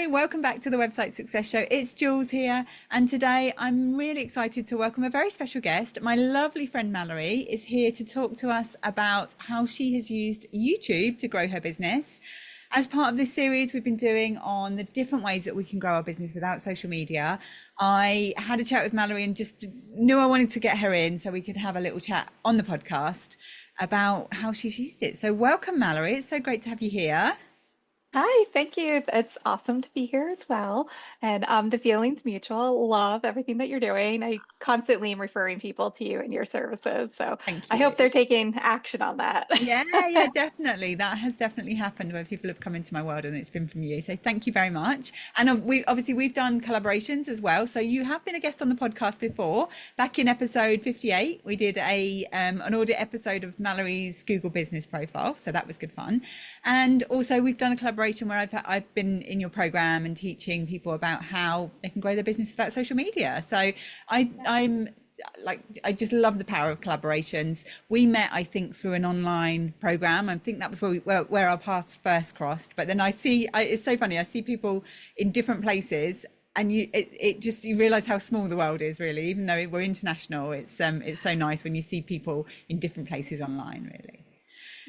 welcome back to the Website Success Show. It's Jules here, and today I'm really excited to welcome a very special guest. My lovely friend Mallory is here to talk to us about how she has used YouTube to grow her business. As part of this series we've been doing on the different ways that we can grow our business without social media, I had a chat with Mallory and just knew I wanted to get her in so we could have a little chat on the podcast about how she's used it. So welcome, Mallory. It's so great to have you here. Hi, thank you. It's awesome to be here as well. And the feeling's mutual. Love everything that you're doing. I constantly am referring people to you and your services. So Thank I hope you. they're taking action on that. Yeah, definitely. That has definitely happened where people have come into my world and it's been from you. So thank you very much. And we've done collaborations as well. So you have been a guest on the podcast before. Back in episode 58, we did a an audit episode of Mallory's Google business profile. So that was good fun. And also we've done a collaboration where I've been in your program and teaching people about how they can grow their business without social media. So I'm like, I just love the power of collaborations. We met, I think, through an online program. I think that was where our paths first crossed. But then it's so funny. I see people in different places, and you realize how small the world is, really. Even though we're international, it's so nice when you see people in different places online, really.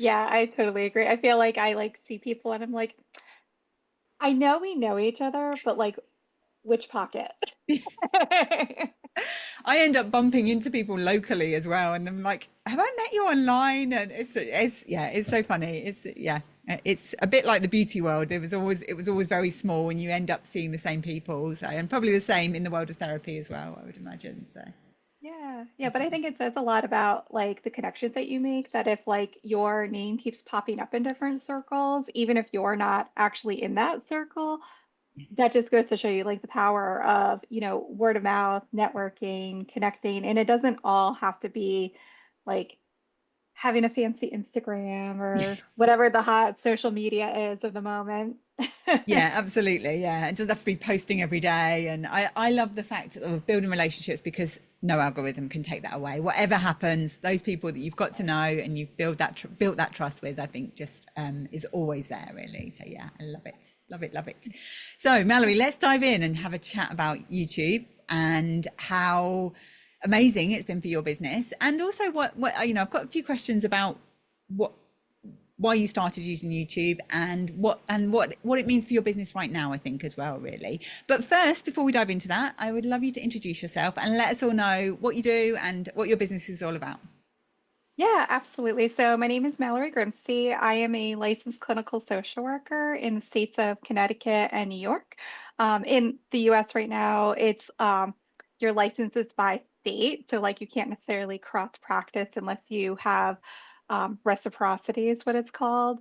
Yeah, I totally agree. I feel like I see people and I'm like, I know we know each other, but which pocket? I end up bumping into people locally as well, and I'm like, "Have I met you online?" And it's so funny. It's a bit like the beauty world. It was always very small, and you end up seeing the same people. So, and probably the same in the world of therapy as well, I would imagine. So, Yeah, yeah, but I think it says a lot about the connections that you make that if your name keeps popping up in different circles, even if you're not actually in that circle, that just goes to show you the power of, word of mouth, networking, connecting, and it doesn't all have to be like having a fancy Instagram or whatever the hot social media is of the moment. yeah, absolutely. Yeah. It doesn't have to be posting every day. And I love the fact of building relationships because no algorithm can take that away. Whatever happens, those people that you've got to know and you've built that trust with, I think just is always there, really. So yeah, I love it. Love it, love it. So Mallory, let's dive in and have a chat about YouTube and how amazing it's been for your business. And also I've got a few questions about what why you started using YouTube and what it means for your business right now, I think as well, really. But first, before we dive into that, I would love you to introduce yourself and let us all know what you do and what your business is all about. Yeah, absolutely. So my name is Mallory Grimsey. I am a licensed clinical social worker in the states of Connecticut and New York. In the US right now, it's your license is by state. So you can't necessarily cross practice unless you have reciprocity is what it's called.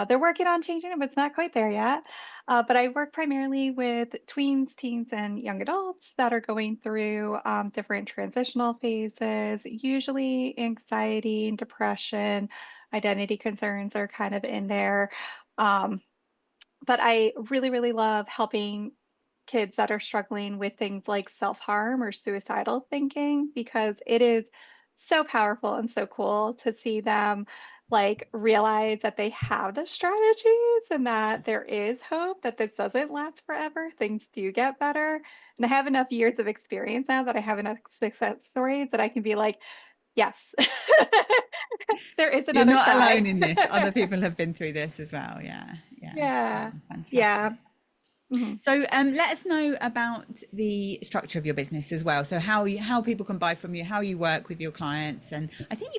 They're working on changing it, but it's not quite there yet. But I work primarily with tweens, teens, and young adults that are going through different transitional phases. Usually, anxiety and depression, identity concerns are kind of in there. Um, but I really, really love helping kids that are struggling with things like self-harm or suicidal thinking because it is so powerful and so cool to see them realize that they have the strategies and that there is hope, that this doesn't last forever. Things do get better. And I have enough years of experience now that I have enough success stories that I can be like, yes, there is You're another not side. alone in this. Other people have been through this as well. Yeah, yeah. Yeah. Fantastic. Yeah. Mhm. So let us know about the structure of your business as well. So how people can buy from you, how you work with your clients, and I think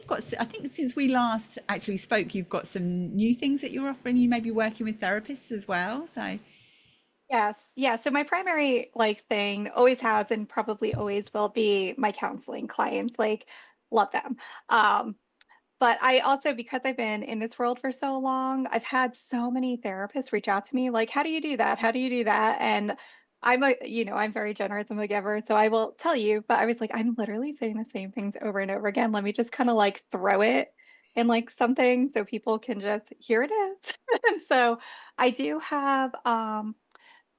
since we last actually spoke, you've got some new things that you're offering. You may be working with therapists as well. So Yes, yeah. So my primary thing always has and probably always will be my counseling clients. Love them. Um, but I also, because I've been in this world for so long, I've had so many therapists reach out to me like, how do you do that? How do you do that? And I'm very generous. I'm a giver, so I will tell you, but I was like, I'm literally saying the same things over and over again. Let me just kind of throw it in something so people can just here it is. And so I do have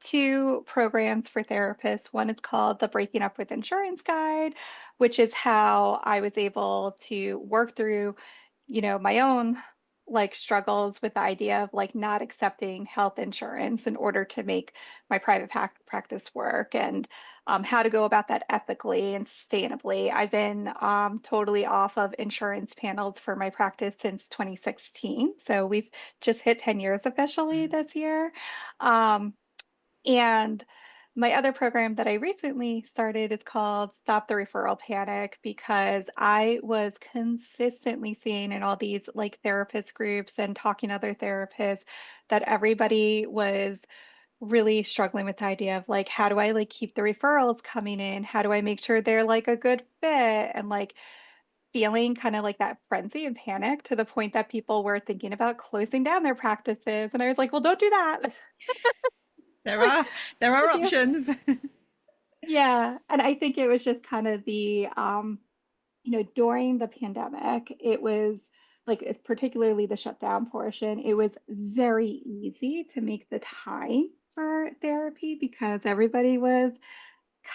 two programs for therapists. One is called the Breaking Up with Insurance Guide, which is how I was able to work through, my own like struggles with the idea of like not accepting health insurance in order to make my private practice work, and how to go about that ethically and sustainably. I've been totally off of insurance panels for my practice since 2016. So we've just hit 10 years officially this year. Um, and my other program that I recently started is called Stop the Referral Panic, because I was consistently seeing in all these like therapist groups and talking to other therapists that everybody was really struggling with the idea of like, how do I like keep the referrals coming in? How do I make sure they're like a good fit? And like feeling kind of like that frenzy and panic to the point that people were thinking about closing down their practices. And I was like, well, don't do that. There Like, are there are would you? options. Yeah, and I think it was just kind of the during the pandemic, it was like it's particularly the shutdown portion, it was very easy to make the time for therapy because everybody was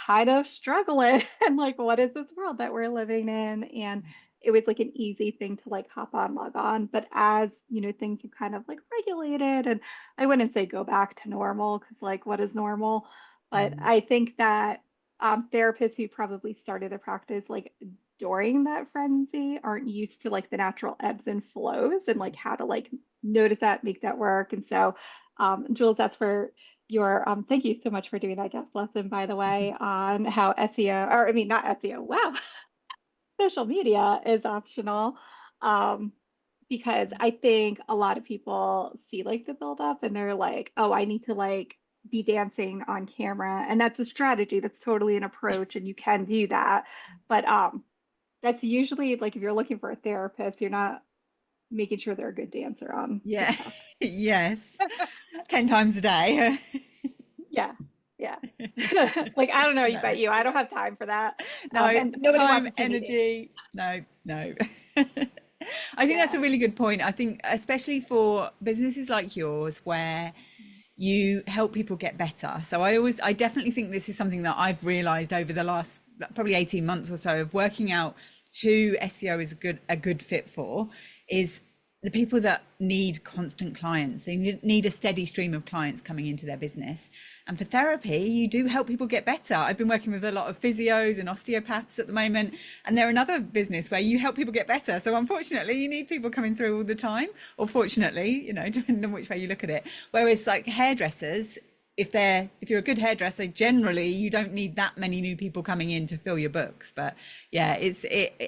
kind of struggling and like what is this world that we're living in, and it was like an easy thing to like hop on, log on. But as things have kind of like regulated, and I wouldn't say go back to normal because like what is normal, but Mm. I think that therapists who probably started a practice like during that frenzy aren't used to like the natural ebbs and flows and like how to like notice that, make that work. And so Jules, that's for your thank you so much for doing that guest lesson, by the way, on how SEO, or I mean not SEO, wow, social media is optional. Um, because I think a lot of people see like the build up and they're like, oh, I need to like be dancing on camera. And that's a strategy. That's totally an approach, and you can do that. But that's usually like if you're looking for a therapist, you're not making sure they're a good dancer on Yeah. TikTok. Yes. 10 times a day. Yeah. Yeah. Like, I don't know about No. you. I don't have time for that. No, And nobody wants time, to see me dance. energy. No, no. I think that's Yeah. a really good point. I think, especially for businesses like yours, where you help people get better. So I definitely think this is something that I've realized over the last probably 18 months or so of working out who SEO is a good fit for is the people that need constant clients. They need a steady stream of clients coming into their business. And for therapy, you do help people get better. I've been working with a lot of physios and osteopaths at the moment, and they're another business where you help people get better. So unfortunately, you need people coming through all the time, or fortunately, depending on which way you look at it. Whereas like hairdressers, if you're a good hairdresser, generally you don't need that many new people coming in to fill your books. But yeah,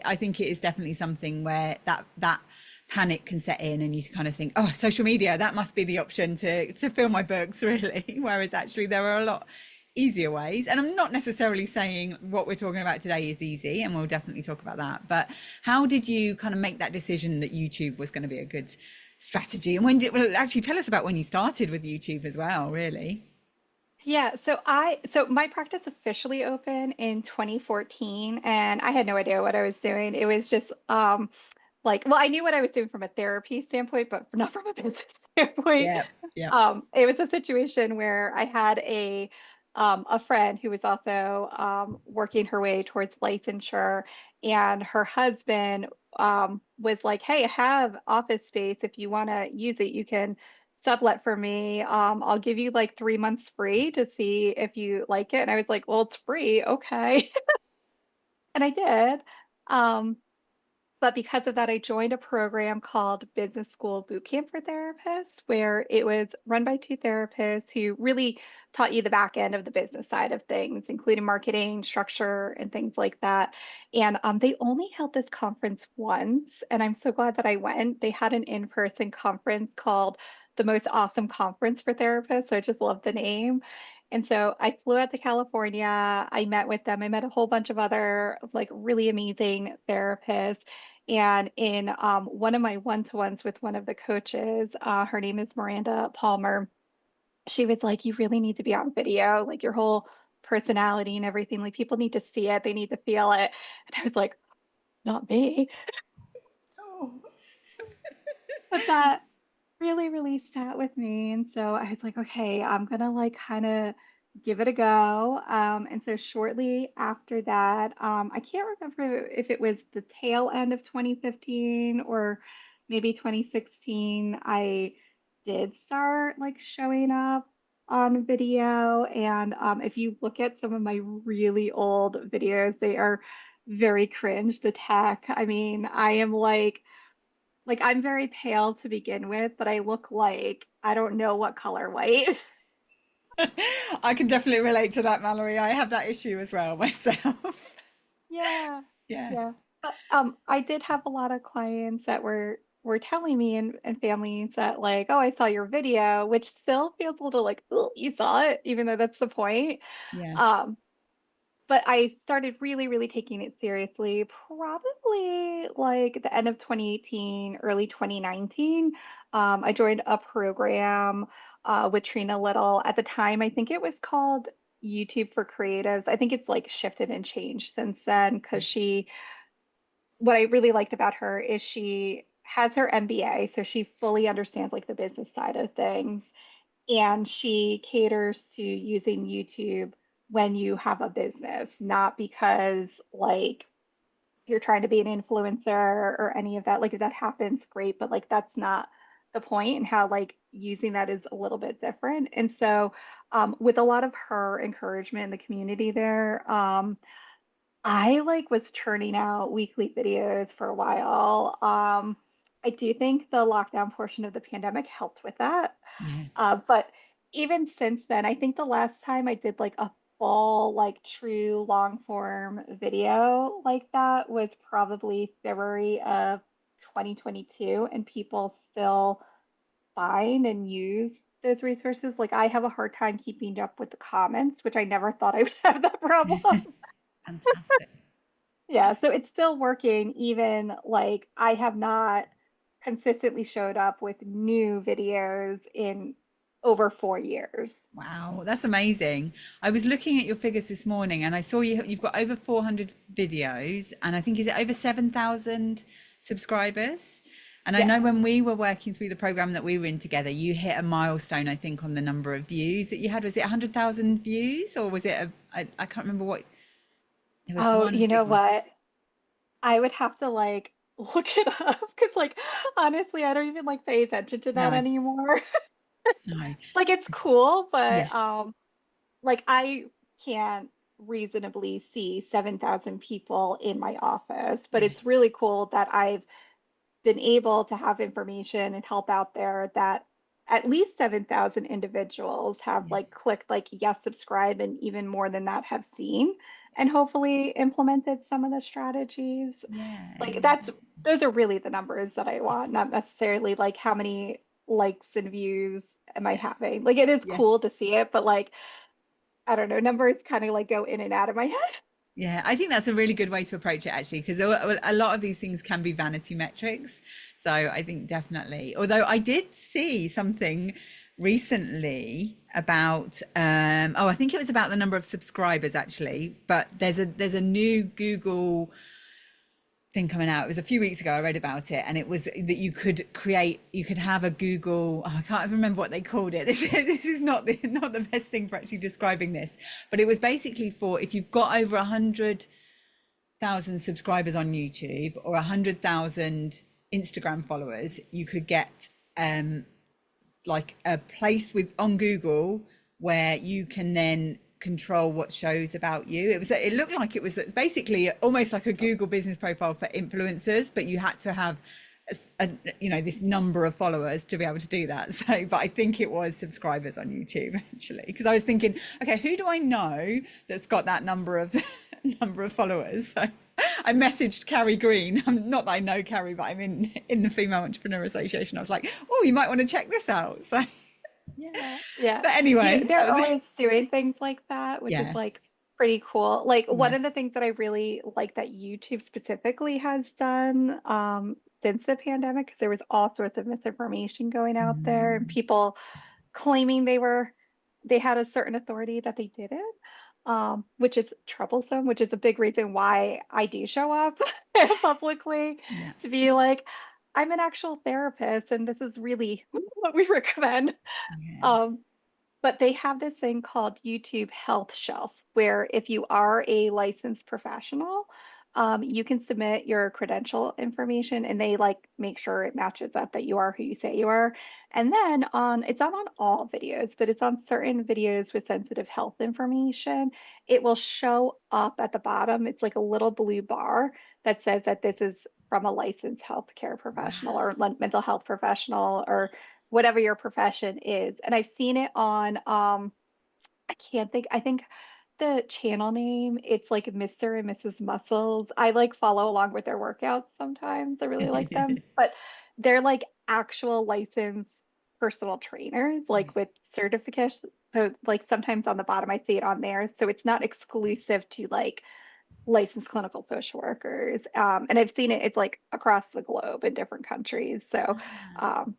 I think it is definitely something where that panic can set in and you kind of think, oh, social media, that must be the option to fill my books, really. Whereas actually there are a lot easier ways. And I'm not necessarily saying what we're talking about today is easy, and we'll definitely talk about that. But how did you kind of make that decision that YouTube was going to be a good strategy? And well, actually tell us about when you started with YouTube as well, really. Yeah, so my practice officially opened in 2014, and I had no idea what I was doing. It was just like, well, I knew what I was doing from a therapy standpoint, but not from a business standpoint. Yeah, yeah. It was a situation where I had a friend who was also working her way towards licensure, and her husband was like, "Hey, I have office space. If you want to use it, you can sublet for me. I'll give you like 3 months free to see if you like it." And I was like, "Well, it's free, okay." And I did. Um, but because of that, I joined a program called Business School Bootcamp for Therapists, where it was run by two therapists who really taught you the back end of the business side of things, including marketing, structure, and things like that. And they only held this conference once, and I'm so glad that I went. They had an in-person conference called the Most Awesome Conference for Therapists. So I just love the name. And so I flew out to California. I met with them. I met a whole bunch of other like really amazing therapists. And in one of my one-to-ones with one of the coaches, her name is Miranda Palmer, she was like, "You really need to be on video, like your whole personality and everything. Like people need to see it, they need to feel it." And I was like, "Not me." Oh. But that really, really sat with me. And so I was like, okay, I'm gonna like kind of give it a go. And so shortly after that, I can't remember if it was the tail end of 2015 or maybe 2016, I did start like showing up on video. And if you look at some of my really old videos, they are very cringe. The tech, I mean, I am like I'm very pale to begin with, but I look like I don't know what color white. I can definitely relate to that, Mallory. I have that issue as well myself. Yeah. Yeah, Yeah. But I did have a lot of clients that were telling me and families that like, oh, I saw your video, which still feels a little like, oh, you saw it, even though that's the point. yeah, Um, but I started really, really taking it seriously probably like the end of 2018, early 2019. I joined a program with Trina Little. At the time, I think it was called YouTube for Creatives. I think it's like shifted and changed since then because what I really liked about her is she has her MBA, so she fully understands like the business side of things, and she caters to using YouTube when you have a business, not because like you're trying to be an influencer or any of that. Like if that happens, great, but like that's not the point, and how like using that is a little bit different. And so, with a lot of her encouragement in the community there, I like was churning out weekly videos for a while. I do think the lockdown portion of the pandemic helped with that. yeah, But even since then, I think the last time I did like a full, like true long form video like that was probably February of 2022, and people still find and use those resources. Like I have a hard time keeping up with the comments, which I never thought I would have that problem. fantastic. Yeah, so it's still working, even like I have not consistently showed up with new videos in over 4 years. Wow, that's amazing. I was looking at your figures this morning and I saw you've got over 400 videos and I think is it over 7,000 subscribers? And I Yes. know when we were working through the program that we were in together, you hit a milestone, I think, on the number of views that you had. Was it 100,000 views or was it I can't remember what, there was Oh, one you know big one. what? I would have to like look it up because like honestly, I don't even like pay attention to that No, anymore. no. Like it's cool, Yeah, but like I can't reasonably see 7,000 people in my office, but yeah, it's really cool that I've been able to have information and help out there that at least 7,000 individuals have yeah, like clicked like yes, subscribe, and even more than that have seen and hopefully implemented some of the strategies. yeah, Like yeah. those are really the numbers that I want, not necessarily like how many likes and views am I having. Like it is Yeah. cool to see it, but like I don't know, numbers kind of like go in and out of my head. Yeah, I think that's a really good way to approach it actually, because a lot of these things can be vanity metrics. So I think definitely, although I did see something recently about oh, I think it was about the number of subscribers actually, but there's a new Google thing coming out. It was a few weeks ago. I read about it, and it was that you could have a Google. Oh, I can't even remember what they called it. This is not the best thing for actually describing this, but it was basically for if you've got over 100,000 subscribers on YouTube or 100,000 Instagram followers, you could get like a place with on Google where you can then control what shows about you. It looked like it was basically almost like a Google business profile for influencers, but you had to have this number of followers to be able to do that. So but I think it was subscribers on YouTube actually, because I was thinking, okay, who do I know that's got that number of number of followers? So I messaged Carrie Green. Not that I know Carrie, but I'm in the Female Entrepreneur Association. I was like, oh, you might want to check this out. So Yeah, yeah. but You know, anyway, that they're was it. always doing things like that, which is Yeah, like pretty cool. Like one yeah, of the things that I really like that YouTube specifically has done since the pandemic, because there was all sorts of misinformation going out there and mm, people claiming they had a certain authority that they didn't, which is troublesome, which is a big reason why I do show up publicly yeah, to be like, I'm an actual therapist and this is really what we recommend. yeah, Um, but they have this thing called YouTube Health Shelf, where if you are a licensed professional, You can submit your credential information and they like make sure it matches up that you are who you say you are. And then it's not on all videos, but it's on certain videos with sensitive health information. It will show up at the bottom. It's like a little blue bar that says that this is from a licensed healthcare professional or Wow. mental health professional or whatever your profession is. And I've seen it on I can't think. I think the channel name, it's like Mr. and Mrs. Muscles. I like follow along with their workouts sometimes. I really like them. But they're like actual licensed personal trainers, like with certificates. So like sometimes on the bottom I see it on there. So it's not exclusive to like licensed clinical social workers. And I've seen it, it's like across the globe in different countries. So Ah, um,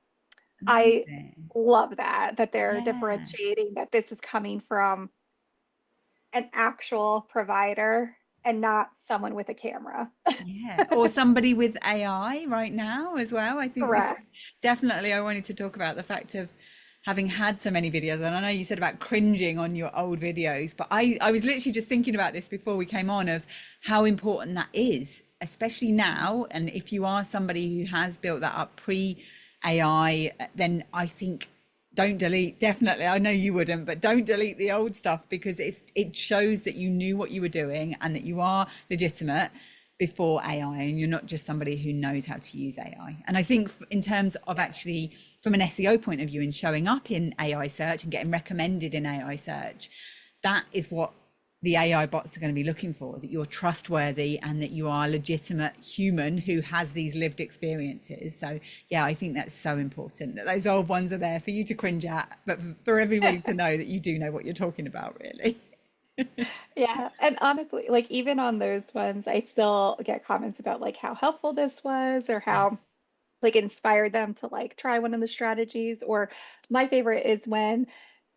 I amazing. love that they're Yeah. differentiating that this is coming from an actual provider and not someone with a camera. Yeah, or somebody with AI right now as well. I think this is Correct. definitely, I wanted to talk about the fact of having had so many videos. And I know you said about cringing on your old videos, but I was literally just thinking about this before we came on of how important that is, especially now. And if you are somebody who has built that up pre-AI, then I think don't delete, definitely, I know you wouldn't, but don't delete the old stuff because it shows that you knew what you were doing and that you are legitimate before AI and you're not just somebody who knows how to use AI. And I think in terms of Yeah. actually from an SEO point of view and showing up in AI search and getting recommended in AI search, that is what the AI bots are going to be looking for, that you're trustworthy and that you are a legitimate human who has these lived experiences. So yeah, I think that's so important that those old ones are there for you to cringe at, but for everybody to know that you do know what you're talking about, really. Yeah. And honestly, like even on those ones, I still get comments about like how helpful this was or Yeah. how like inspired them to like try one of the strategies. Or my favorite is when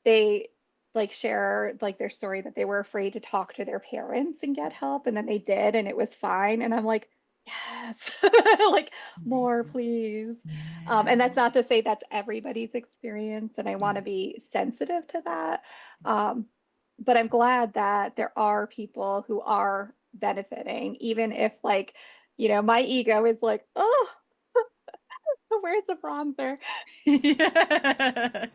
they like share like their story that they were afraid to talk to their parents and get help and then they did and it was fine and I'm like yes like more Amazing. please. Yeah. And that's not to say that's everybody's experience and I want Yeah. to be sensitive to that. um, but I'm glad that there are people who are benefiting even if like my ego is like oh where's the bronzer. Yeah.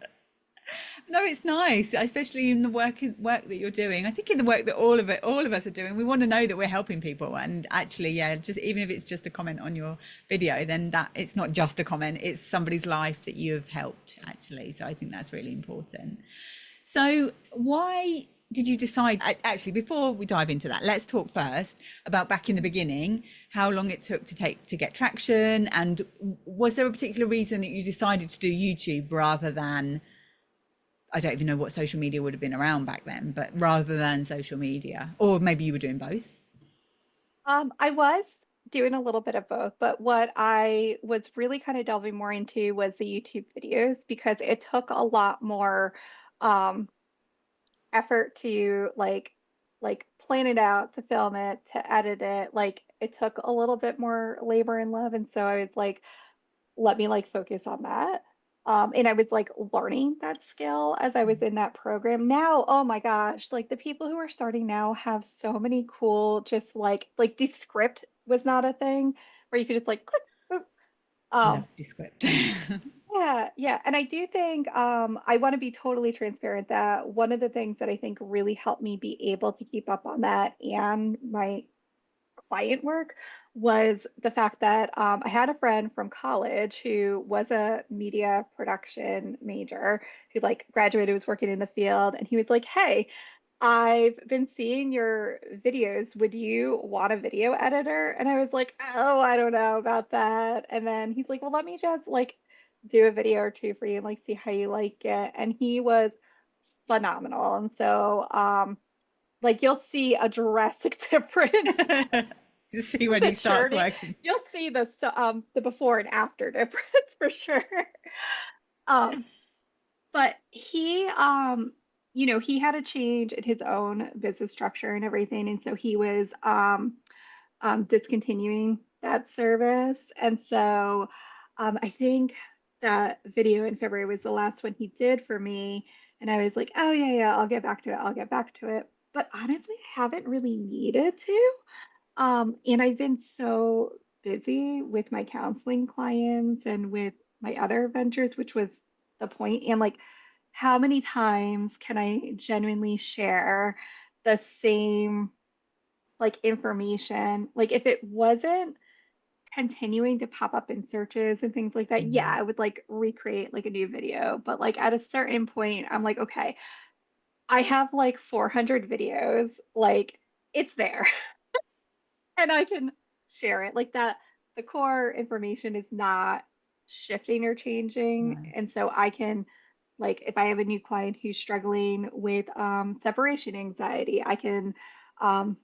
No, it's nice, especially in the work that you're doing. I think in the work that all of us are doing, we want to know that we're helping people. And actually, yeah, just even if it's just a comment on your video, then that it's not just a comment, it's somebody's life that you have helped actually. So I think that's really important. So why did you decide, actually, before we dive into that, let's talk first about back in the beginning, how long it took to get traction, and was there a particular reason that you decided to do YouTube rather than, I don't even know what social media would have been around back then, but rather than social media, or maybe you were doing both. I was doing a little bit of both, but what I was really kind of delving more into was the YouTube videos because it took a lot more um, effort to like plan it out, to film it, to edit it. Like it took a little bit more labor and love, and so I was like, let me like focus on that. And I was like learning that skill as I was in that program. Now, oh my gosh, like the people who are starting now have so many cool, just like Descript was not a thing where you could just like click. Boop. Um, Love Descript. yeah, yeah. And I do think I want to be totally transparent that one of the things that I think really helped me be able to keep up on that and my client work was the fact that I had a friend from college who was a media production major who like graduated, was working in the field, and he was like, "Hey, I've been seeing your videos. Would you want a video editor?" And I was like, "Oh, I don't know about that." And then he's like, "Well, let me just like do a video or two for you and like see how you like it." And he was phenomenal. And so like you'll see a drastic difference To see when the he starts journey. working. You'll see the before and after difference for sure. Um, but he had a change in his own business structure and everything, and so he was discontinuing that service. And so I think that video in February was the last one he did for me, and I was like, oh yeah, yeah, I'll get back to it. I'll get back to it. But honestly, I haven't really needed to. And I've been so busy with my counseling clients and with my other ventures, which was the point. And like, how many times can I genuinely share the same like information? Like, if it wasn't continuing to pop up in searches and things like that, yeah, Mm. I would like recreate like a new video. But like at a certain point, I'm like, okay, I have like 400 videos, like it's there and I can share it. Like that, the core information is not shifting or changing. No. And so I can, like, if I have a new client who's struggling with separation anxiety, I can um,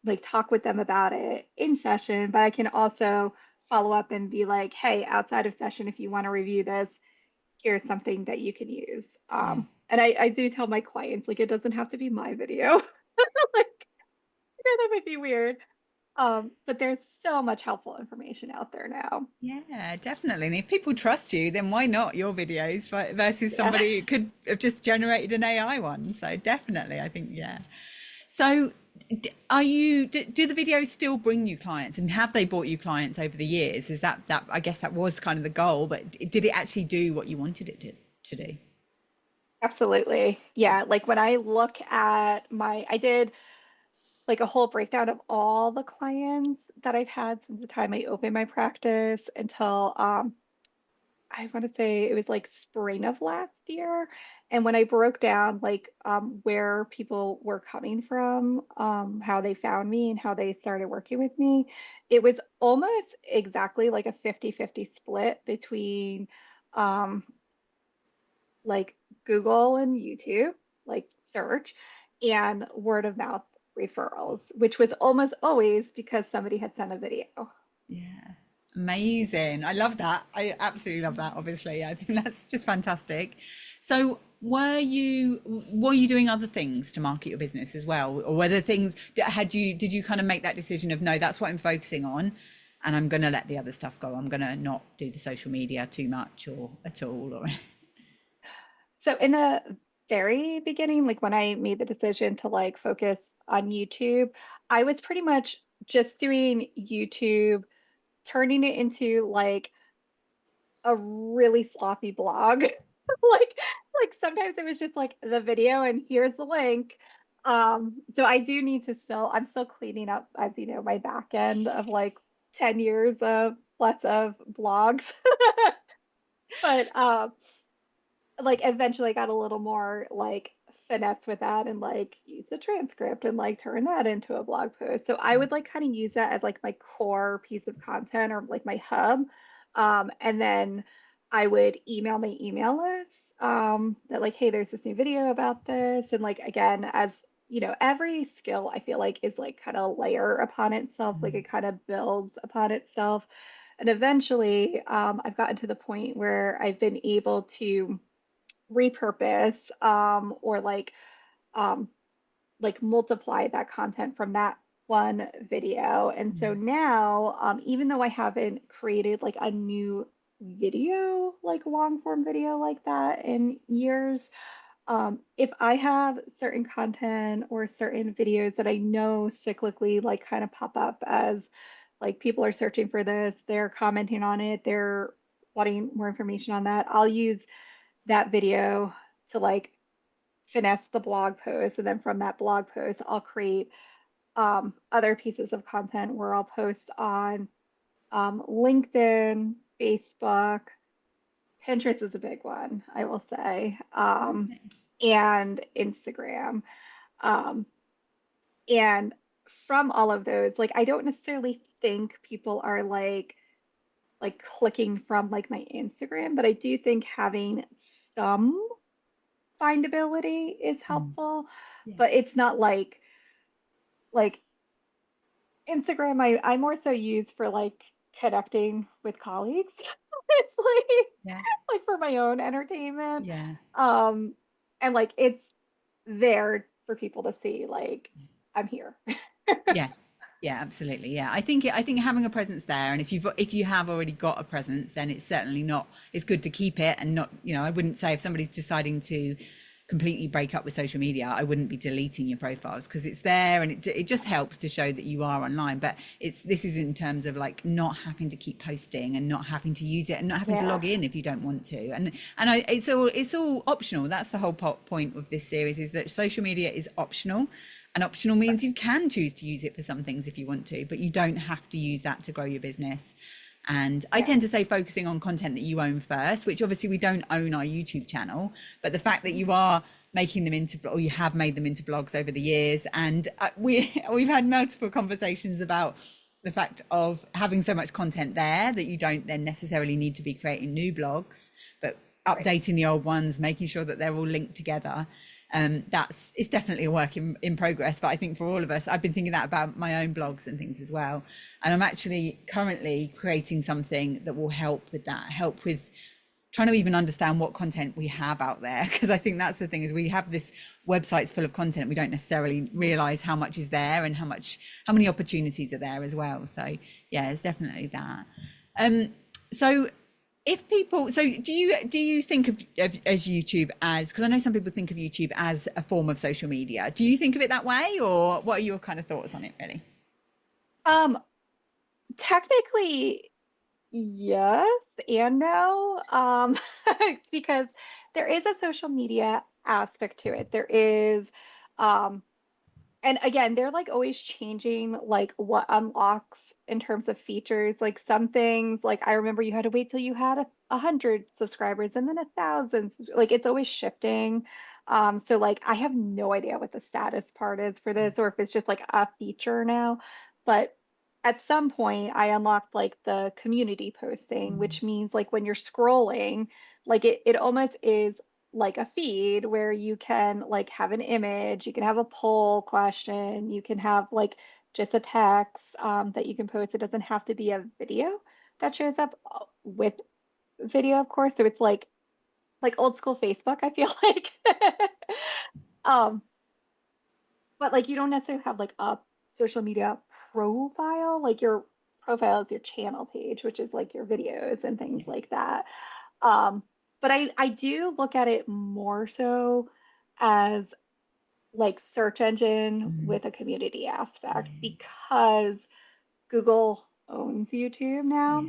like talk with them about it in session, but I can also follow up and be like, hey, outside of session, if you want to review this, here's something that you can use. Yeah. And I do tell my clients, like, it doesn't have to be my video. Like, that might be weird. But there's so much helpful information out there now. Yeah, definitely. And if people trust you, then why not your videos versus Yeah. somebody who could have just generated an AI one? So definitely, I think, yeah. So are you, do the videos still bring you clients, and have they brought you clients over the years? Is that, I guess that was kind of the goal, but did it actually do what you wanted it to do? Absolutely. Yeah. Like when I look at I did like a whole breakdown of all the clients that I've had since the time I opened my practice until I want to say it was like spring of last year. And when I broke down like where people were coming from, how they found me and how they started working with me, it was almost exactly like a 50-50 split between um, like Google and YouTube, like search, and word of mouth referrals, which was almost always because somebody had sent a video. Yeah. Amazing. I love that. I absolutely love that, obviously. I think that's just fantastic. So were you doing other things to market your business as well? Or whether things did you kind of make that decision of no, that's what I'm focusing on and I'm gonna let the other stuff go. I'm gonna not do the social media too much or at all or So in the very beginning, like when I made the decision to like focus on YouTube, I was pretty much just doing YouTube, turning it into like a really sloppy blog. Like sometimes it was just like the video and here's the link. So I do need to I'm still cleaning up, as you know, my back end of like 10 years of plus of blogs. But like eventually I got a little more like finesse with that and like use the transcript and like turn that into a blog post. So I would like kind of use that as like my core piece of content or like my hub. And then I would email my email list that like, hey, there's this new video about this. And like again, as you know, every skill I feel like is like kind of layer upon itself, like it kind of builds upon itself. And eventually, I've gotten to the point where I've been able to repurpose or um, like multiply that content from that one video. And so now, even though I haven't created like a new video, like long form video like that in years, if I have certain content or certain videos that I know cyclically like kind of pop up as like people are searching for this, they're commenting on it, they're wanting more information on that, I'll use that video to like finesse the blog post. And then from that blog post, I'll create other pieces of content where I'll post on LinkedIn, Facebook, Pinterest is a big one, I will say, and Instagram. Um, and from all of those, like I don't necessarily think people are like clicking from like my Instagram, but I do think having some findability is Mm. helpful, Yeah. but it's not like Instagram I more so use for like connecting with colleagues. It's Yeah. like for my own entertainment. Yeah. Um and like it's there for people to see like I'm here. Yeah. Yeah, absolutely. Yeah. I think having a presence there, and if you have already got a presence, then it's certainly not, it's good to keep it and not, I wouldn't say if somebody's deciding to completely break up with social media, I wouldn't be deleting your profiles, because it's there and it just helps to show that you are online. But this is in terms of like not having to keep posting and not having to use it and not having to log in if you don't want to. It's all optional. That's the whole point of this series, is that social media is optional. And optional means you can choose to use it for some things if you want to, but you don't have to use that to grow your business. And I tend to say focusing on content that you own first, which obviously we don't own our YouTube channel, but the fact that you are making them into, or you have made them into blogs over the years. And we've had multiple conversations about the fact of having so much content there that you don't then necessarily need to be creating new blogs, but updating the old ones, making sure that they're all linked together. It's definitely a work in progress, but I think for all of us, I've been thinking that about my own blogs and things as well. And I'm actually currently creating something that will help with that, help with trying to even understand what content we have out there. Because I think that's the thing, is we have this websites full of content. We don't necessarily realize how much is there and how many opportunities are there as well. So yeah, it's definitely that. So do you think of as YouTube as, because I know some people think of YouTube as a form of social media. Do you think of it that way, or what are your kind of thoughts on it really? Technically, yes and no. Because there is a social media aspect to it. There is, and again, they're like always changing like what unlocks in terms of features. Like some things, like I remember you had to wait till you had 100 subscribers and then 1,000. Like it's always shifting. So like I have no idea what the status part is for this, or if it's just like a feature now. But at some point I unlocked like the community posting, which means like when you're scrolling, like it almost is like a feed where you can like have an image, you can have a poll question, you can have like just a text that you can post. It doesn't have to be a video that shows up with video, of course. So it's like old school Facebook, I feel like. um, but like you don't necessarily have like a social media profile. Like your profile is your channel page, which is like your videos and things like that. Um, but I do look at it more so as like search engine with a community aspect, because Google owns YouTube now,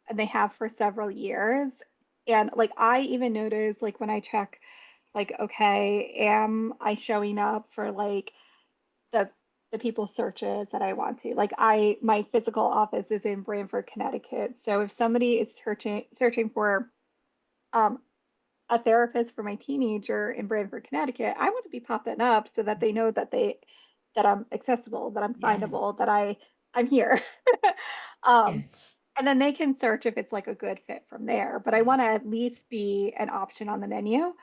and they have for several years. And like I even noticed like when I check like, okay, am I showing up for like the people searches that I want to? Like my physical office is in Branford, Connecticut. So if somebody is searching for um, a therapist for my teenager in Branford, Connecticut, I want to be popping up so that they know that I'm accessible, that I'm findable, that I'm here. um, and then they can search if it's like a good fit from there. But I want to at least be an option on the menu.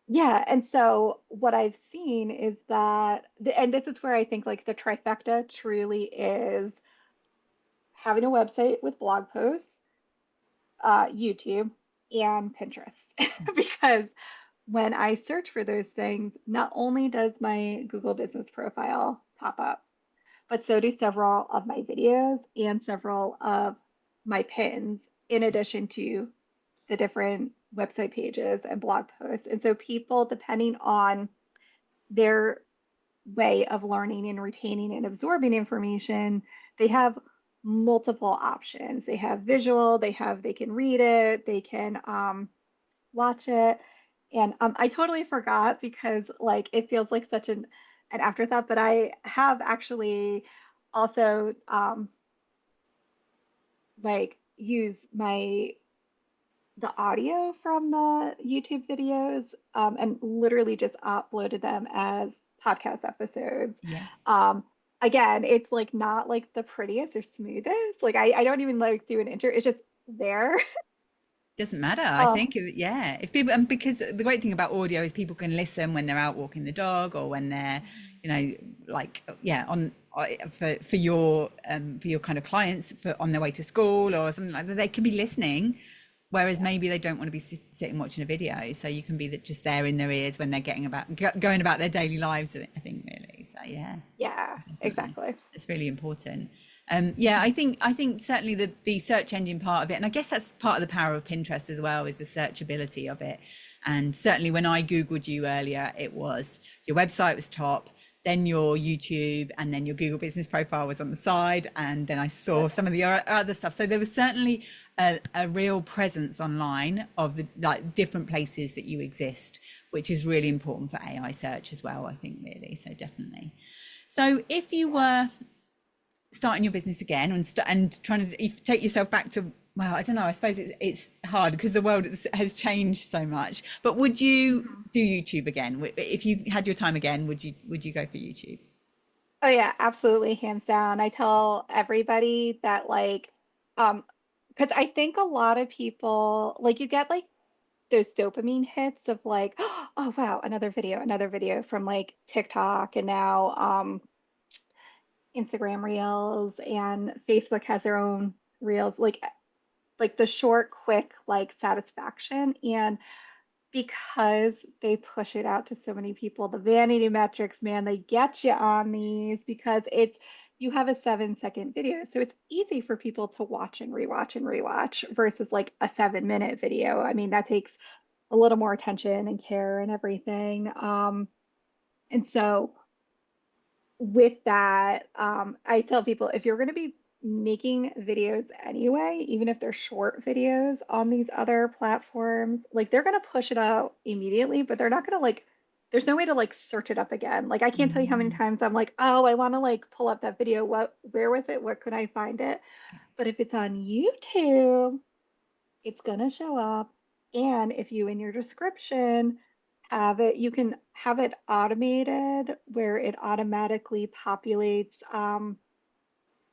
Yeah, and so what I've seen is that, and this is where I think like the trifecta truly is having a website with blog posts, YouTube, and Pinterest. Because when I search for those things, not only does my Google business profile pop up, but so do several of my videos and several of my pins, in addition to the different website pages and blog posts. And so people, depending on their way of learning and retaining and absorbing information, they have multiple options. They have visual, they can read it, they can watch it. And I totally forgot, because like it feels like such an afterthought, but I have actually also like used the audio from the YouTube videos and literally just uploaded them as podcast episodes. Again, it's like not like the prettiest or smoothest. Like I don't even like do an intro. It's just there. Doesn't matter. I think, if people, and because the great thing about audio is people can listen when they're out walking the dog, or when they're, like, on for your kind of clients on their way to school or something like that, they can be listening. Whereas maybe they don't want to be sitting watching a video, so you can be just there in their ears when they're going about their daily lives, I think, really. So yeah, exactly. It's really important. I think certainly the search engine part of it, and I guess that's part of the power of Pinterest as well, is the searchability of it. And certainly when I Googled you earlier, it was your website was top, then your YouTube, and then your Google business profile was on the side. And then I saw some of the other stuff. So there was certainly a real presence online of the like different places that you exist, which is really important for AI search as well, I think, really. So definitely. So if you were starting your business again and trying to take yourself back to, well, I don't know, I suppose it's hard because the world has changed so much, but would you do YouTube again? If you had your time again, would you go for YouTube? Oh yeah, absolutely, hands down. I tell everybody that um, because I think a lot of people like you get like those dopamine hits of like, oh wow, another video from like TikTok and now Instagram Reels and Facebook has their own Reels, like the short, quick like satisfaction. And because they push it out to so many people, the vanity metrics, man, they get you on these because it's you have a 7 second video. So it's easy for people to watch and rewatch versus like a 7 minute video. I mean, that takes a little more attention and care and everything. And so with that, I tell people if you're going to be making videos anyway, even if they're short videos on these other platforms, like they're going to push it out immediately, but they're not going to like, there's no way to like search it up again. Like I can't tell you how many Mm, times I'm like, oh, I want to like pull up that video. Where was it? Where could I find it? But if it's on YouTube, it's going to show up. And if you in your description have it, you can have it automated where it automatically populates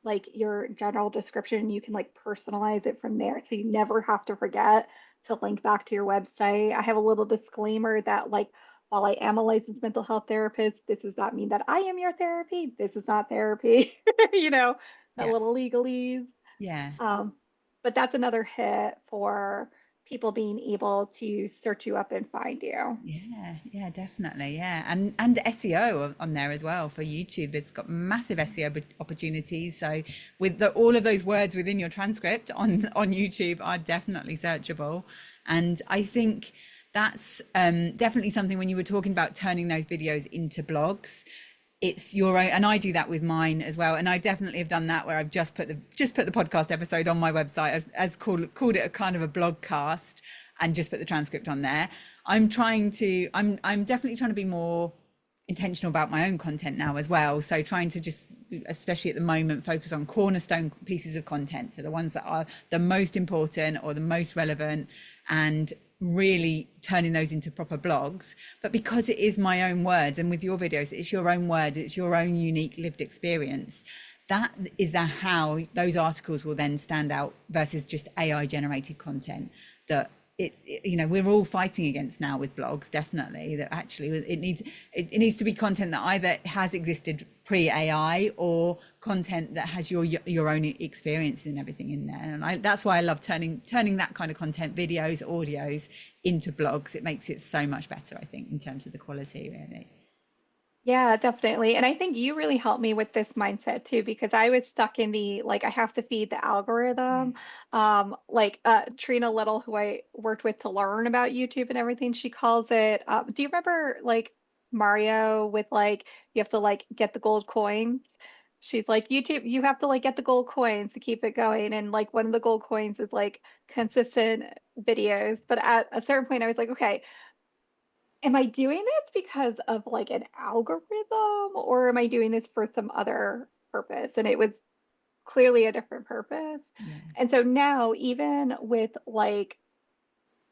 like your general description. You can like personalize it from there. So you never have to forget to link back to your website. I have a little disclaimer that like while I am a licensed mental health therapist, this does not mean that I am your therapy. This is not therapy, you know, that yeah, little legalese. yeah. Um, but that's another hit for people being able to search you up and find you. Yeah, yeah, definitely. Yeah. And SEO on there as well for YouTube. It's got massive SEO opportunities. So with all of those words within your transcript on YouTube are definitely searchable. And I think that's definitely something when you were talking about turning those videos into blogs, it's your own, and I do that with mine as well. And I definitely have done that where I've just put the podcast episode on my website as called it a kind of a blogcast and just put the transcript on there. I'm definitely trying to be more intentional about my own content now as well. So trying to just, especially at the moment, focus on cornerstone pieces of content. So the ones that are the most important or the most relevant, and really turning those into proper blogs. But because it is my own words, and with your videos, it's your own words, it's your own unique lived experience. That is how those articles will then stand out versus just AI generated content that you know, we're all fighting against now with blogs, definitely, that actually it needs to be content that either has existed pre AI or content that has your own experience and everything in there. And that's why I love turning that kind of content, videos, audios, into blogs. It makes it so much better, I think, in terms of the quality, really. Yeah, definitely. And I think you really helped me with this mindset too, because I was stuck in the like I have to feed the algorithm. Like Trina Little, who I worked with to learn about YouTube and everything, she calls it, do you remember like Mario with like you have to like get the gold coins? She's like, YouTube, you have to like get the gold coins to keep it going. And like one of the gold coins is like consistent videos. But at a certain point, I was like, okay, am I doing this because of like an algorithm or am I doing this for some other purpose? And it was clearly a different purpose. Yeah. And so now even with like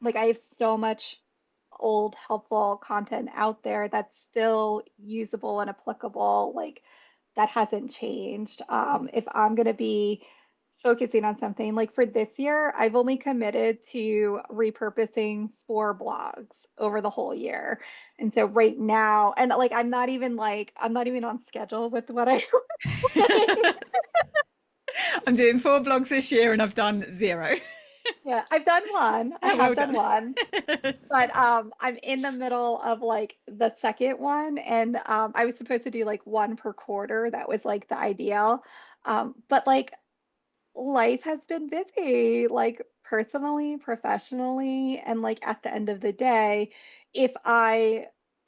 I have so much old helpful content out there that's still usable and applicable, like that hasn't changed. If I'm going to be focusing on something like for this year, I've only committed to repurposing 4 blogs over the whole year. And so right now, and like I'm not even on schedule with what I was planning. I'm doing 4 blogs this year and I've done 0. Yeah, I've done one. I Well have done done. one. But I'm in the middle of like the second one, and I was supposed to do like one per quarter. That was like the ideal. But like life has been busy, like personally, professionally, and like at the end of the day, if I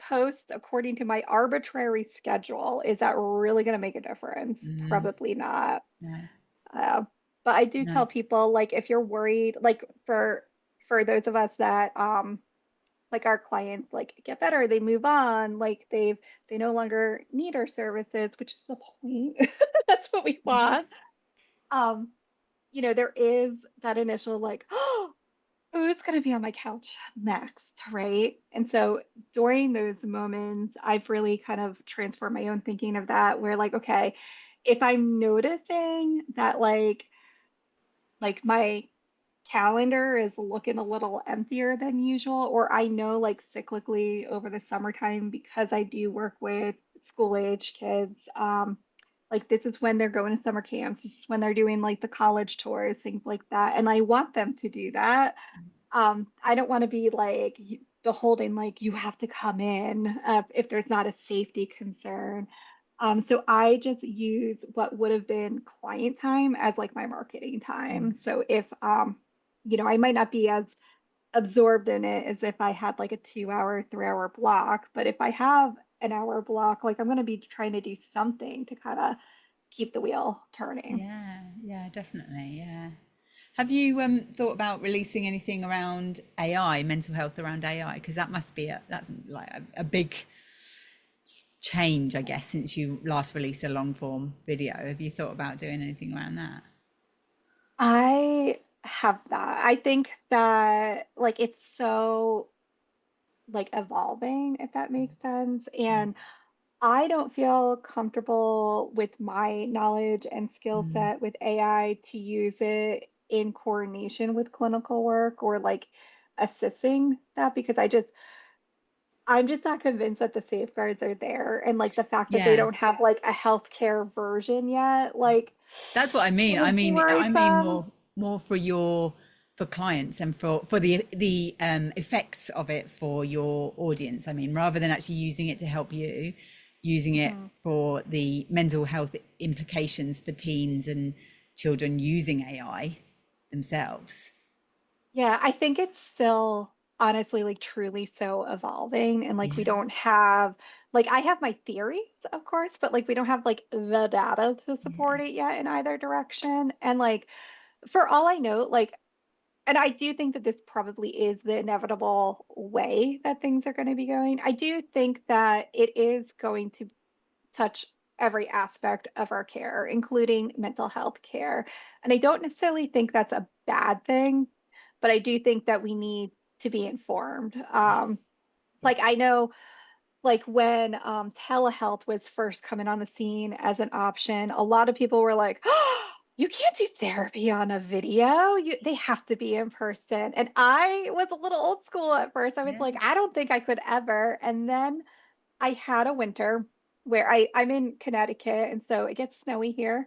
post according to my arbitrary schedule, is that really going to make a difference? Mm, Probably not. no, Uh, but I do no. tell people, like, if you're worried, like for those of us that like our clients like get better, they move on, like they no longer need our services, which is the point. That's what we want. Um, there is that initial like, oh, who's going to be on my couch next, right? And so during those moments, I've really kind of transformed my own thinking of that, where like, okay, if I'm noticing that like my calendar is looking a little emptier than usual, or I know like cyclically over the summertime because I do work with school age kids, like this is when they're going to summer camps, this is when they're doing like the college tours, things like that. And I want them to do that. I don't want to be like beholding, like you have to come in if there's not a safety concern. So I just use what would have been client time as like my marketing Mm, time. So if I might not be as absorbed in it as if I had like a 2 hour, 3 hour block, but if I have an hour block, like I'm going to be trying to do something to kind of keep the wheel turning. yeah, yeah, definitely. Yeah. Have you thought about releasing anything around AI, mental health around AI? Because that must be that's like a big change, I guess, since you last released a long form video. Have you thought about doing anything around that? I have that. I think that like it's so like evolving, if that makes sense. Yeah. And I don't feel comfortable with my knowledge and skill Mm, set with AI to use it in coordination with clinical work or like assessing that because I'm just not convinced that the safeguards are there. And like the fact that they yeah. don't have like a healthcare version yet, like That's what I mean. I would be mean, I mean worrisome. more for for clients and for the effects of it for your audience. I mean, rather than actually using it to help you, using it Mhm. for the mental health implications for teens and children using AI themselves. Yeah, I think it's still honestly like truly so evolving and like we Yeah. don't have like I have my theories, of course, but like we don't have like the data to support Yeah. it yet in either direction. And like for all I know, like and I do think that this probably is the inevitable way that things are going to be going. I do think that it is going to touch every aspect of our care, including mental health care. And I don't necessarily think that's a bad thing, but I do think that we need to be informed. Yeah. Like I know, like when telehealth was first coming on the scene as an option, a lot of people were like, "Oh, you can't do therapy on a video. They have to be in person." And I was a little old school at first. I was Yeah. like, I don't think I could ever. And then I had a winter where I'm in Connecticut, and so it gets snowy here.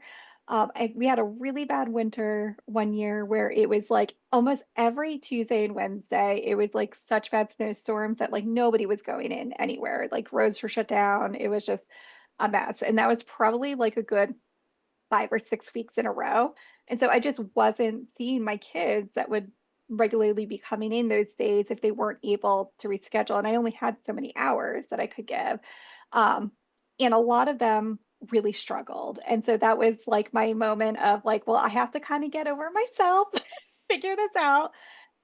We had a really bad winter one year where it was like almost every Tuesday and Wednesday, it was like such bad snowstorms that like nobody was going in anywhere. Like roads were shut down. It was just a mess. And that was probably like a good 5 or 6 weeks in a row. And so I just wasn't seeing my kids that would regularly be coming in those days if they weren't able to reschedule. And I only had so many hours that I could give. Um, and a lot of them really struggled. And so that was like my moment of like, well, I have to kind of get over myself, figure this out.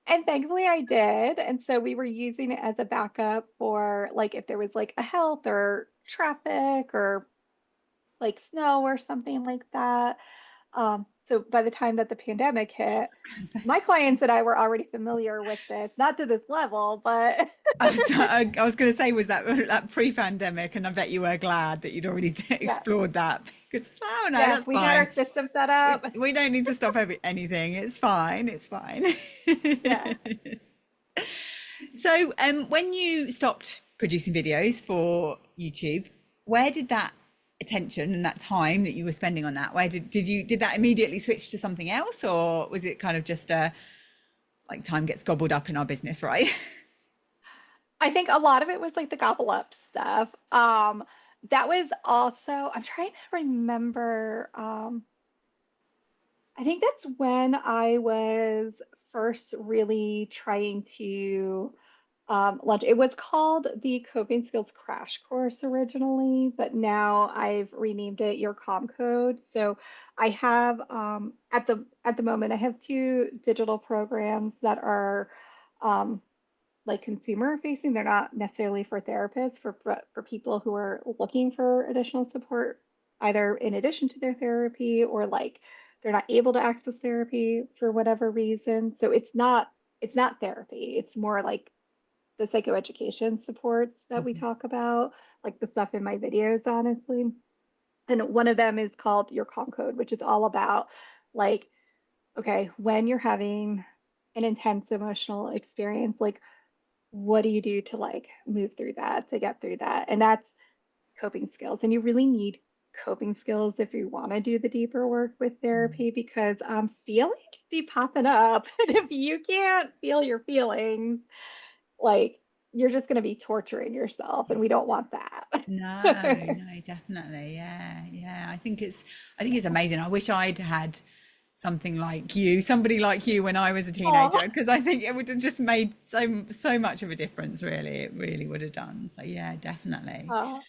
And thankfully I did. And so we were using it as a backup for like if there was like a health or traffic or like snow or something like that. So by the time that the pandemic hit, my clients and I were already familiar with this, not to this level, but I was going to say, was that pre-pandemic? And I bet you were glad that you'd already yes, explored that because, oh no, yes, that's we had fine. our system set up. We don't need to stop anything. It's fine. It's fine. Yeah. So, when you stopped producing videos for YouTube, where did that attention and that time that you were spending on that, where did that immediately switch to something else, or was it kind of just like time gets gobbled up in our business, right? I think a lot of it was like the gobble up stuff. That was also, I'm trying to remember. I think that's when I was first really trying to launch. It was called the Coping Skills Crash Course originally, but now I've renamed it Your Com Code. So I have at the moment I have two digital programs that are um, like consumer facing. They're not necessarily for therapists, for people who are looking for additional support, either in addition to their therapy or like they're not able to access therapy for whatever reason. So it's not therapy. It's more like the psychoeducation supports that we Mhm. talk about, like the stuff in my videos, honestly. And one of them is called Your Calm Code, which is all about like, okay, when you're having an intense emotional experience, like what do you do to like move through that, to get through that? And that's coping skills. And you really need coping skills if you want to do the deeper work with Mm. therapy because feelings be popping up. And if you can't feel your feelings, like you're just going to be torturing yourself, and we don't want that. No, no, definitely. Yeah, yeah. I think it's amazing. I wish I'd had something like you, somebody like you when I was a Oh, teenager, because I think it would have just made so much of a difference, really. It really would have done. So yeah, definitely. oh.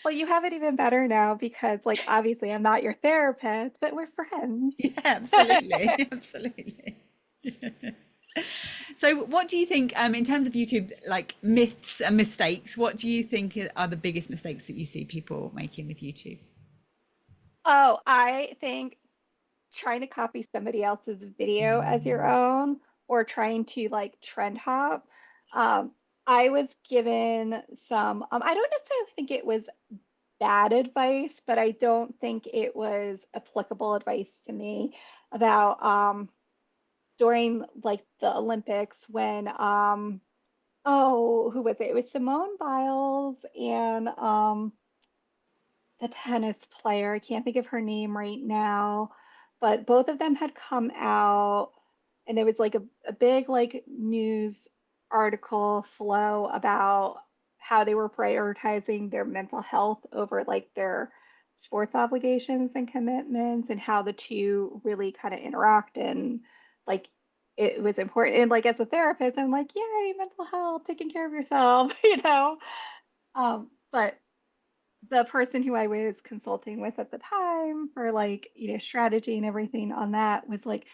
Well, you have it even better now because, like, obviously I'm not your therapist, but we're friends. Yeah, absolutely. Absolutely. So what do you think, in terms of YouTube, like myths and mistakes, what do you think are the biggest mistakes that you see people making with YouTube? Oh, I think trying to copy somebody else's video as your Mm. own or trying to like trend hop. Um, I was given some, I don't necessarily think it was bad advice, but I don't think it was applicable advice to me about during like the Olympics when oh, who was it? It was Simone Biles and the tennis player. I can't think of her name right now, but both of them had come out and there was like a big like news article flow about how they were prioritizing their mental health over like their sports obligations and commitments and how the two really kind of interact and like it was important. And like as a therapist, I'm like, yay, mental health, taking care of yourself, you know. But the person who I was consulting with at the time for like, you know, strategy and everything on that was like,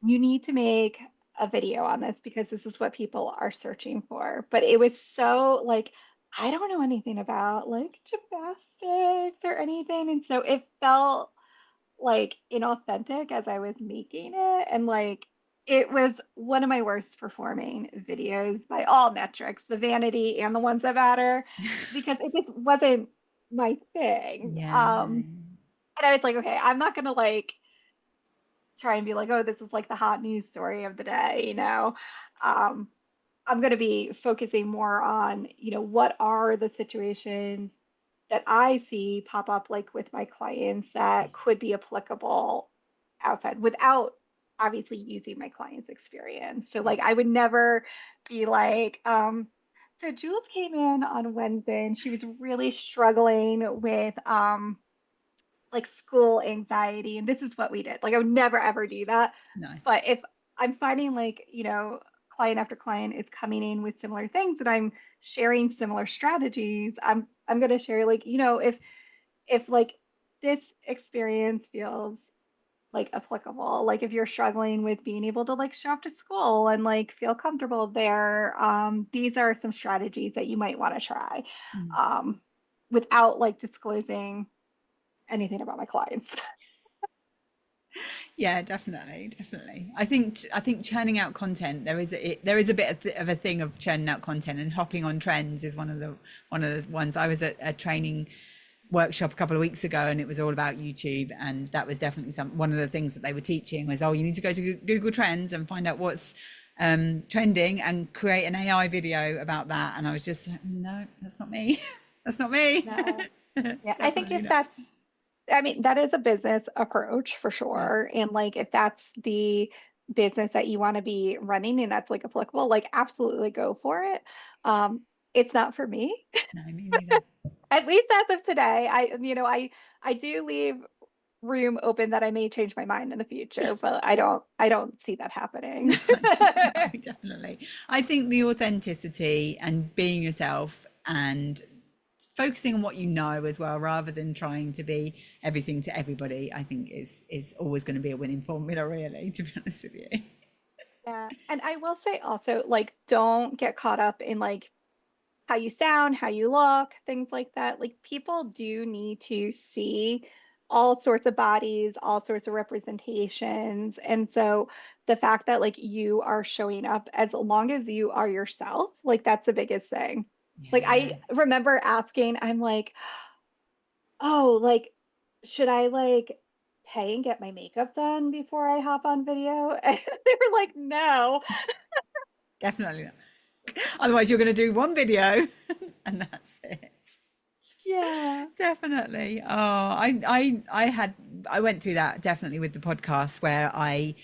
you need to make a video on this because this is what people are searching for. But it was so like, I don't know anything about like gymnastics or anything. And so it felt like inauthentic as I was making it. And like, it was one of my worst performing videos by all metrics, the vanity and the ones that matter, because it just wasn't my thing. Yeah. And I was like, okay, I'm not gonna like try and be like, oh, this is like the hot news story of the day, you know. Um, I'm gonna be focusing more on, you know, what are the situations that I see pop up like with my clients that could be applicable outside without obviously using my client's experience. So Yeah. like I would never be like, so Jules came in on Wednesday and she was really struggling with like school anxiety and this is what we did. Like I would never ever do that. No. But if I'm finding like, you know, client after client is coming in with similar things and I'm sharing similar strategies, I'm going to share like, you know, if like this experience feels like applicable, like if you're struggling with being able to like show up to school and like feel comfortable there, these are some strategies that you might want to try Mm. um, without like disclosing anything about my clients. Yeah, definitely, definitely. I think churning out content, there is a bit of a thing of churning out content, and hopping on trends is one of the ones. I was at a training workshop a couple of weeks ago, and it was all about YouTube, and that was definitely one of the things that they were teaching was, oh, you need to go to Google Trends and find out what's trending and create an AI video about that. And I was just like, no, that's not me. That's not me. No. Yeah, I think Definitely if not. that's, I mean, that is a business approach for Yeah. sure. And like if that's the business that you want to be running and that's like applicable, like absolutely go for it. It's not for me. No, me neither. At least as of today. I, you know, I do leave room open that I may change my mind in the future, but I don't see that happening. No, definitely. I think the authenticity and being yourself and focusing on what you know as well, rather than trying to be everything to everybody, I think is always going to be a winning formula, really, to be honest with you. Yeah. And I will say also, like, don't get caught up in like how you sound, how you look, things like that. Like people do need to see all sorts of bodies, all sorts of representations. And so the fact that like you are showing up as long as you are yourself, like that's the biggest thing. Like Yeah, I remember asking, I'm like, oh, like, should I like pay and get my makeup done before I hop on video? And they were like, no. definitely not. Otherwise, you're going to do one video and that's it. Yeah. Definitely. Oh, I went through that definitely with the podcast where I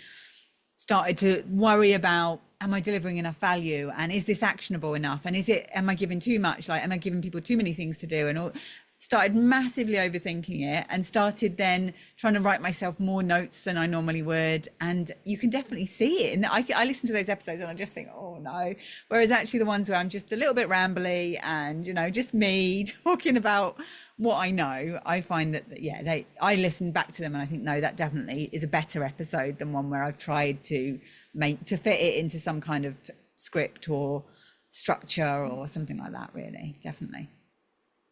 started to worry about, am I delivering enough value, and is this actionable enough, and am I giving too much, like am I giving people too many things to do, and all, started massively overthinking it, and started then trying to write myself more notes than I normally would. And you can definitely see it, and I listen to those episodes and I just think, oh no. Whereas actually the ones where I'm just a little bit rambly and just me talking about what I know, I find that yeah, I listen back to them and I think, no, that definitely is a better episode than one where I've tried to fit it into some kind of script or structure or something like that. Really, definitely.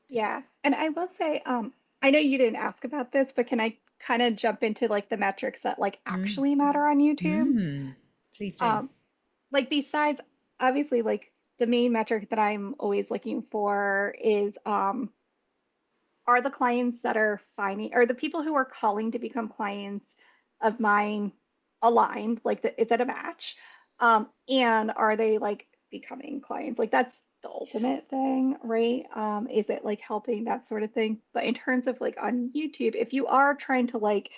Yeah. And I will say, I know you didn't ask about this, but can I kind of jump into like the metrics that like Mm. actually matter on YouTube? Please do. Um, like besides obviously like the main metric that I'm always looking for is are the clients that are finding or the people who are calling to become clients of mine aligned? Like is that a match? And are they like becoming clients? Like that's the ultimate thing, right? Is it like helping that sort of thing? But in terms of like on YouTube, if you are trying to like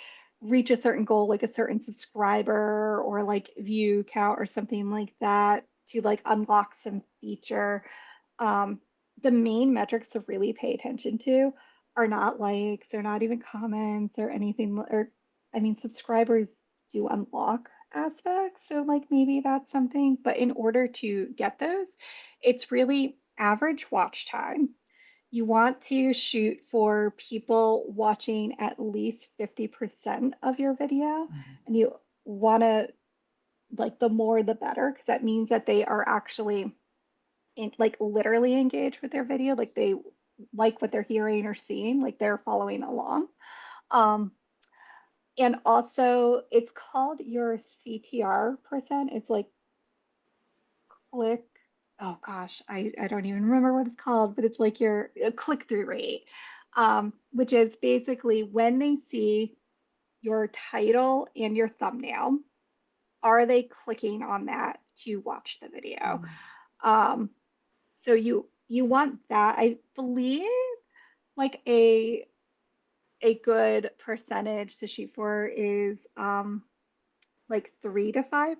reach a certain goal, like a certain subscriber or like view count or something like that to like unlock some feature, um, the main metrics to really pay attention to are not likes, they're not even comments or anything. Or, I mean, subscribers do unlock aspects. So, like, maybe that's something. But in order to get those, it's really average watch time. You want to shoot for people watching at least 50% of your video, and you want to, like, the more the better, because that means that they are actually like literally engage with their video, like they like what they're hearing or seeing, like they're following along. Um, and also it's called your CTR percent. It's like click, oh gosh, I don't even remember what it's called, but it's like your click-through rate, which is basically when they see your title and your thumbnail, are they clicking on that to watch the video? Um, So you want that. I believe like a good percentage to shoot for is like 3 to 5%,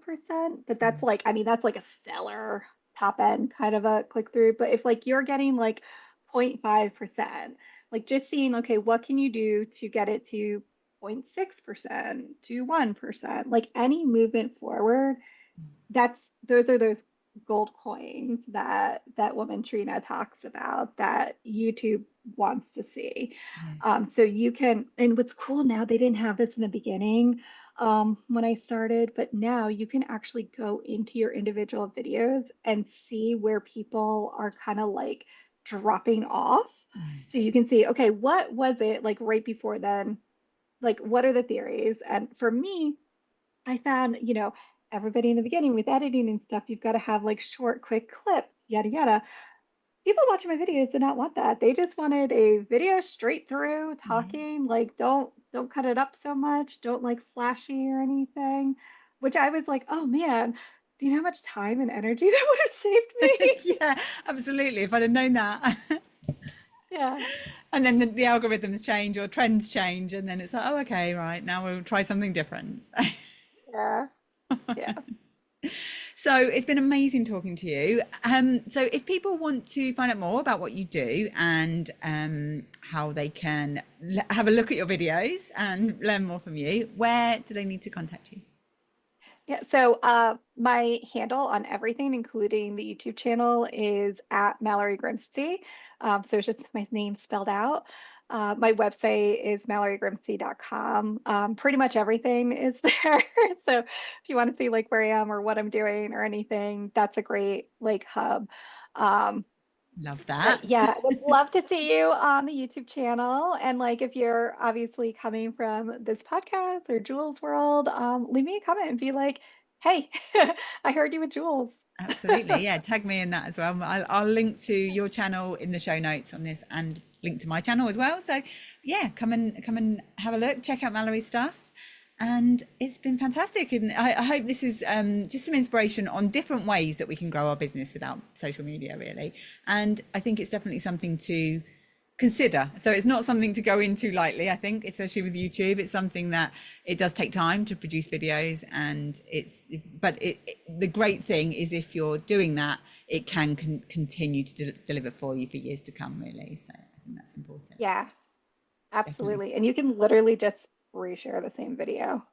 but that's like I mean that's like a stellar top end kind of a click through. But if like you're getting like 0.5%, like just seeing okay, what can you do to get it to 0.6% to 1%, like any movement forward, that's those are those gold coins that that woman Trina talks about that YouTube wants to see. Yeah. So you can, and what's cool now, they didn't have this in the beginning when I started, but now you can actually go into your individual videos and see where people are kind of like dropping off. So you can see, okay, what was it like right before then? Like, what are the theories? And for me, I found, everybody in the beginning with editing and stuff, you've got to have like short, quick clips, yada, yada. People watching my videos did not want that. They just wanted a video straight through talking, like don't cut it up so much, don't like flashy or anything, which I was like, oh man, do you know how much time and energy that would have saved me? Yeah, absolutely. If I'd have known that. Yeah. And then the algorithms change or trends change, and then it's like, oh, okay, right, now we'll try something different. Yeah. Yeah. So it's been amazing talking to you. So if people want to find out more about what you do and how they can have a look at your videos and learn more from you, where do they need to contact you? Yeah, so my handle on everything, including the YouTube channel, is at Mallory Grimsey. So it's just my name spelled out. My website is mallorygrimsey.com. Pretty much everything is there. So if you want to see like where I am or what I'm doing or anything, that's a great like hub. Um, Love but that. yeah, I would love to see you on the YouTube channel. And like if you're obviously coming from this podcast or Jules World, leave me a comment and be like, hey, I heard you with Jules. Absolutely. Yeah. Tag me in that as well. I'll link to your channel in the show notes on this and link to my channel as well. So yeah, come and have a look, check out Mallory's stuff. And it's been fantastic. And I hope this is just some inspiration on different ways that we can grow our business without social media, really. And I think it's definitely something to consider. So it's not something to go into lightly, I think, especially with YouTube. It's something that it does take time to produce videos, and the great thing is if you're doing that, it can continue to deliver for you for years to come, really. So I think that's important. Yeah, Definitely. absolutely. And you can literally just reshare the same video.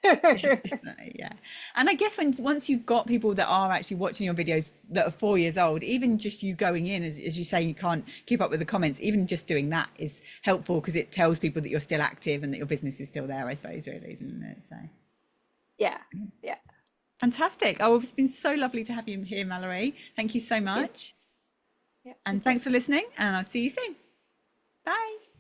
Yeah, definitely, yeah. And I guess once you've got people that are actually watching your videos that are 4 years old, even just you going in, as you say, you can't keep up with the comments, even just doing that is helpful because it tells people that you're still active and that your business is still there, I suppose, really, doesn't it? So Yeah, yeah. fantastic. Oh, it's been so lovely to have you here, Mallory. Thank you so Yeah, much. yeah. And Thank you. thanks for listening, and I'll see you soon. Bye.